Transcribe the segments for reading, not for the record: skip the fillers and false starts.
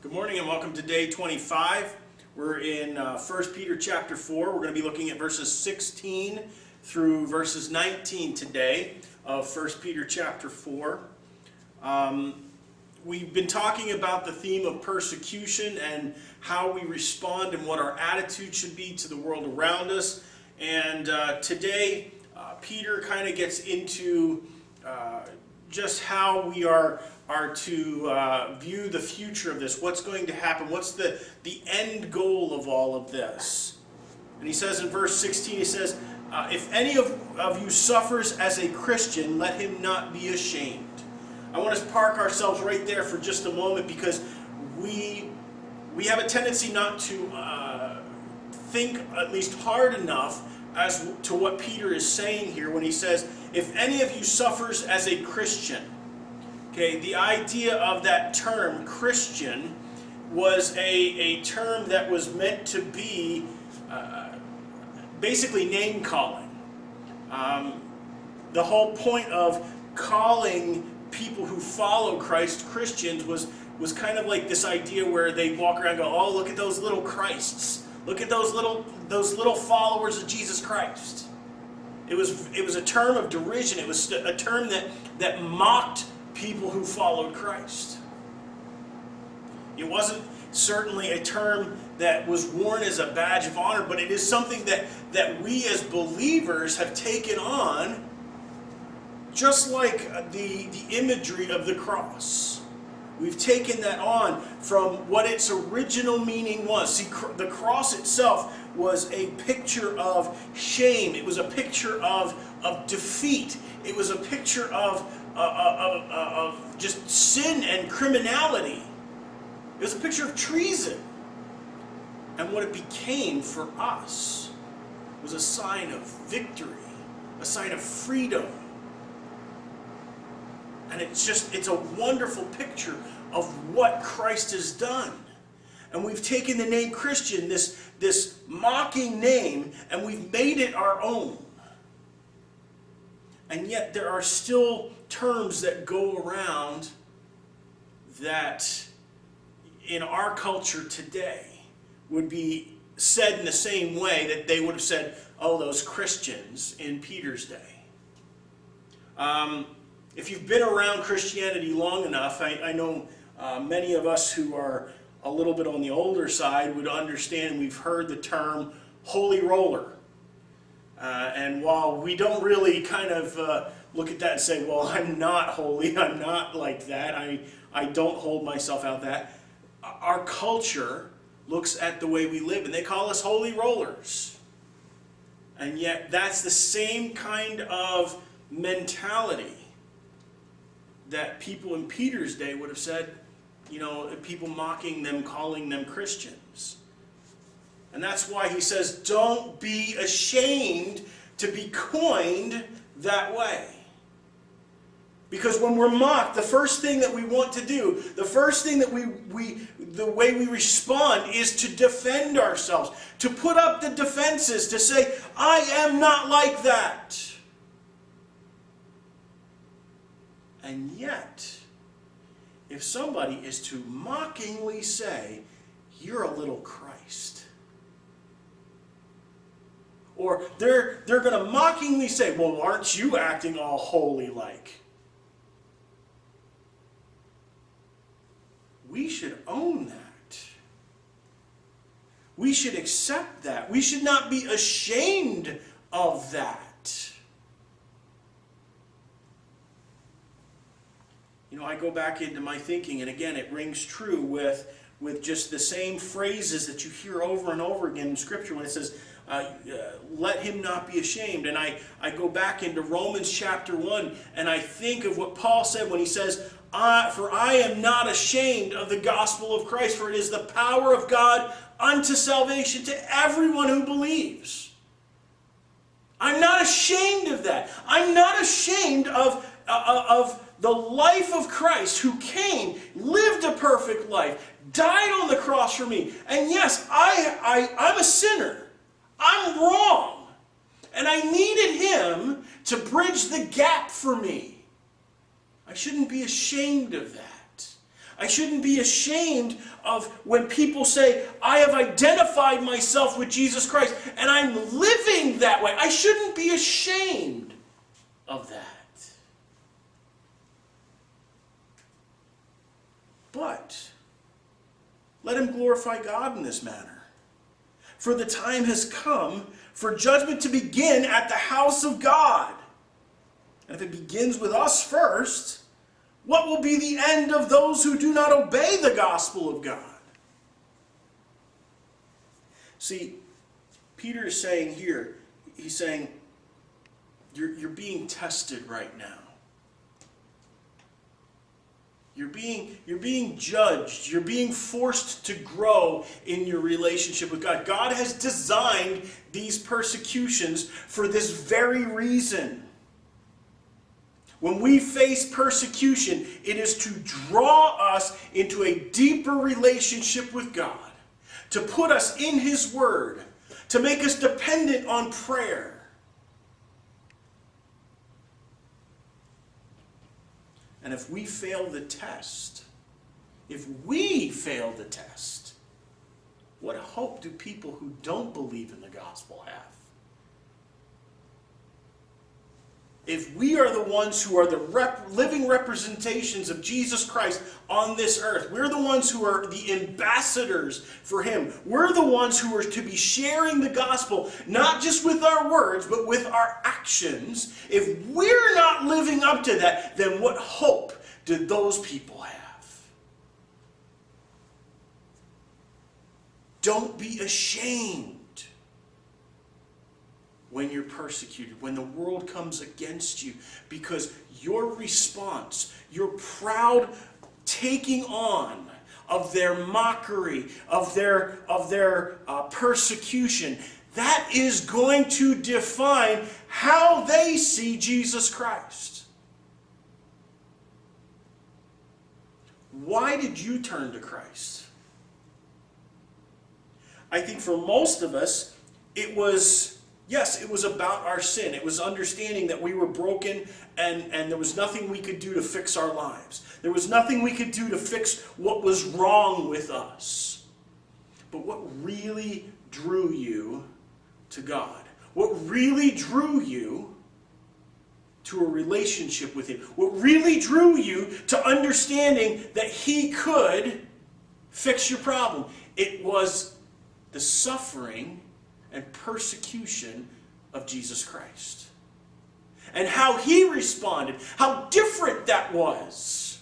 Good morning and welcome to day 25. We're in 1 Peter chapter 4. We're going to be looking at verses 16 through verses 19 today of 1 Peter chapter 4. We've been talking about the theme of persecution and how we respond and what our attitude should be to the world around us. And today, Peter kind of gets into just how we are to view the future of this. What's going to happen? What's the end goal of all of this? And he says in verse 16, he says, if any of you suffers as a Christian, let him not be ashamed. I want us to park ourselves right there for just a moment, because we have a tendency not to think at least hard enough as to what Peter is saying here when he says, if any of you suffers as a Christian. Okay, the idea of that term, Christian, was a term that was meant to be basically name-calling. The whole point of calling people who follow Christ Christians was kind of like this idea where they walk around and go, oh, look at those little Christs. Look at those little followers of Jesus Christ. It was a term of derision. It was a term that mocked people who followed Christ. It wasn't certainly a term that was worn as a badge of honor, but it is something that we as believers have taken on, just like the imagery of the cross. We've taken that on from what its original meaning was. See, the cross itself was a picture of shame. It was a picture of defeat. It was a picture of just sin and criminality. It was a picture of treason. And what it became for us was a sign of victory, a sign of freedom. And it's a wonderful picture of what Christ has done. And we've taken the name Christian, this mocking name, and we've made it our own. And yet there are still terms that go around that in our culture today would be said in the same way that they would have said, oh, those Christians in Peter's day. If you've been around Christianity long enough, I know many of us who are a little bit on the older side would understand. We've heard the term holy roller. And while we don't really kind of look at that and say, well, I'm not holy, I'm not like that, I don't hold myself out that, our culture looks at the way we live and they call us holy rollers. And yet that's the same kind of mentality that people in Peter's day would have said, people mocking them, calling them Christians. And that's why he says, don't be ashamed to be coined that way. Because when we're mocked, the first thing that we want to do, the first thing that the way we respond is to defend ourselves, to put up the defenses, to say, I am not like that. And yet, if somebody is to mockingly say, you're a little Christ, or they're going to mockingly say, well, aren't you acting all holy like? We should own that. We should accept that. We should not be ashamed of that. I go back into my thinking, and again, it rings true with just the same phrases that you hear over and over again in Scripture when it says, let him not be ashamed. And I go back into Romans chapter 1, and I think of what Paul said when he says, for I am not ashamed of the gospel of Christ, for it is the power of God unto salvation to everyone who believes. I'm not ashamed of that. I'm not ashamed of the life of Christ, who came, lived a perfect life, died on the cross for me. And yes, I'm a sinner. I'm wrong. And I needed him to bridge the gap for me. I shouldn't be ashamed of that. I shouldn't be ashamed of when people say, I have identified myself with Jesus Christ and I'm living that way. I shouldn't be ashamed of that. But let him glorify God in this manner. For the time has come for judgment to begin at the house of God. And if it begins with us first, what will be the end of those who do not obey the gospel of God? See, Peter is saying here, he's saying, you're being tested right now. You're being judged. You're being forced to grow in your relationship with God. God has designed these persecutions for this very reason. When we face persecution, it is to draw us into a deeper relationship with God, to put us in His Word, to make us dependent on prayer. And if we fail the test, what hope do people who don't believe in the gospel have? If we are the ones who are the living representations of Jesus Christ on this earth, we're the ones who are the ambassadors for Him. We're the ones who are to be sharing the gospel, not just with our words, but with our actions. If we're not living up to that, then what hope do those people have? Don't be ashamed when you're persecuted, when the world comes against you, because your response, your proud taking on of their mockery, of their persecution, that is going to define how they see Jesus Christ. Why did you turn to Christ? I think for most of us, it was about our sin. It was understanding that we were broken and there was nothing we could do to fix our lives. There was nothing we could do to fix what was wrong with us. But what really drew you to God? What really drew you to a relationship with Him? What really drew you to understanding that He could fix your problem? It was the suffering and persecution of Jesus Christ. And how He responded, how different that was.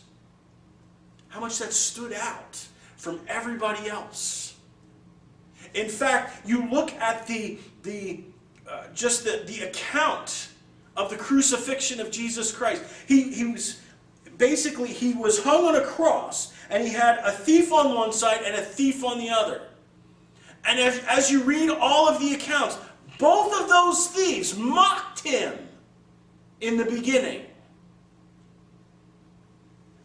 How much that stood out from everybody else. In fact, you look at the account of the crucifixion of Jesus Christ. He was hung on a cross, and he had a thief on one side and a thief on the other. And as you read all of the accounts, both of those thieves mocked Him in the beginning.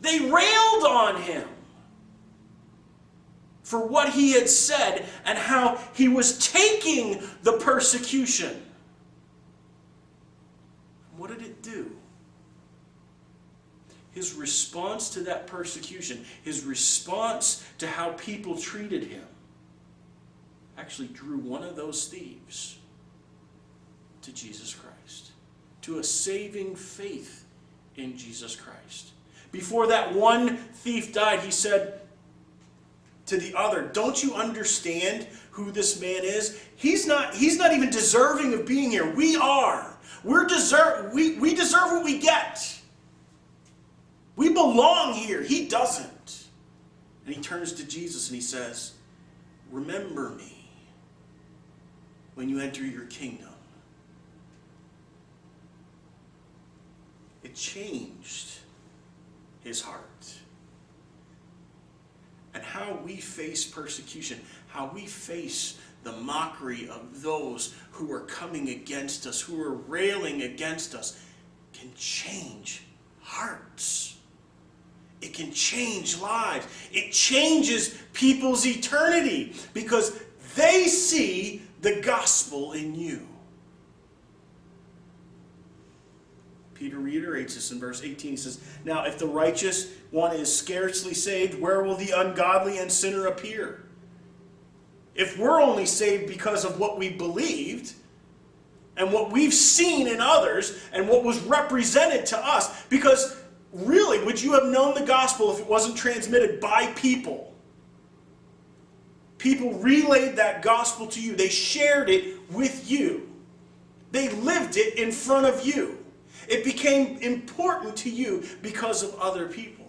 They railed on Him for what He had said and how He was taking the persecution. What did it do? His response to that persecution, his response to how people treated Him, actually drew one of those thieves to Jesus Christ, to a saving faith in Jesus Christ. Before that one thief died, he said to the other, "Don't you understand who this man is? He's not even deserving of being here. We are. We deserve what we get. We belong here. He doesn't." And he turns to Jesus and he says, "Remember me when you enter your kingdom." It changed his heart. And how we face persecution, how we face the mockery of those who are coming against us, who are railing against us, can change hearts. It can change lives. It changes people's eternity because they see the gospel in you. Peter reiterates this in verse 18. He says, now if the righteous one is scarcely saved, where will the ungodly and sinner appear? If we're only saved because of what we believed, and what we've seen in others, and what was represented to us, because really, would you have known the gospel if it wasn't transmitted by people? People relayed that gospel to you. They shared it with you. They lived it in front of you. It became important to you because of other people.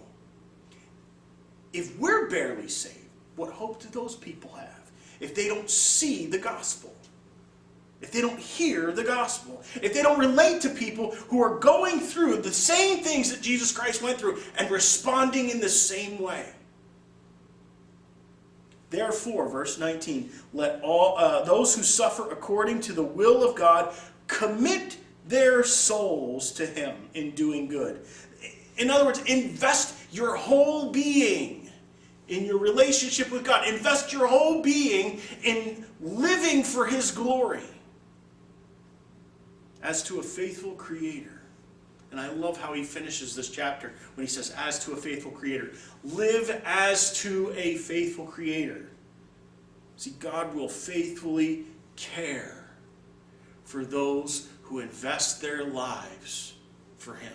If we're barely saved, what hope do those people have if they don't see the gospel? If they don't hear the gospel? If they don't relate to people who are going through the same things that Jesus Christ went through and responding in the same way? Therefore, verse 19, let all those who suffer according to the will of God commit their souls to him in doing good. In other words, invest your whole being in your relationship with God. Invest your whole being in living for his glory as to a faithful creator. And I love how he finishes this chapter when he says, as to a faithful creator. Live as to a faithful creator. See, God will faithfully care for those who invest their lives for him.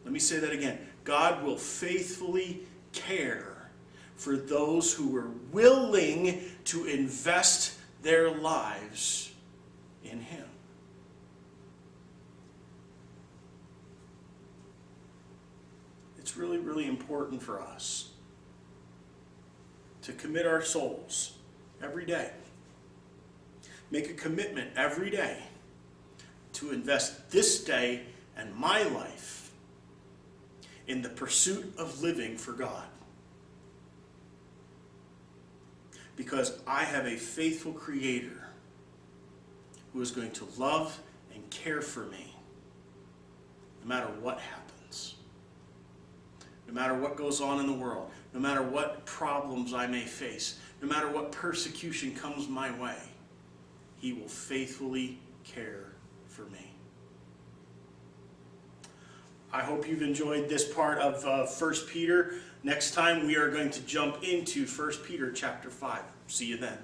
Let me say that again. God will faithfully care for those who are willing to invest their lives in him. It's really, really important for us to commit our souls every day. Make a commitment every day to invest this day and my life in the pursuit of living for God. Because I have a faithful Creator who is going to love and care for me no matter what happens. No matter what goes on in the world. No matter what problems I may face. No matter what persecution comes my way. He will faithfully care for me. I hope you've enjoyed this part of 1 Peter. Next time we are going to jump into 1 Peter chapter 5. See you then.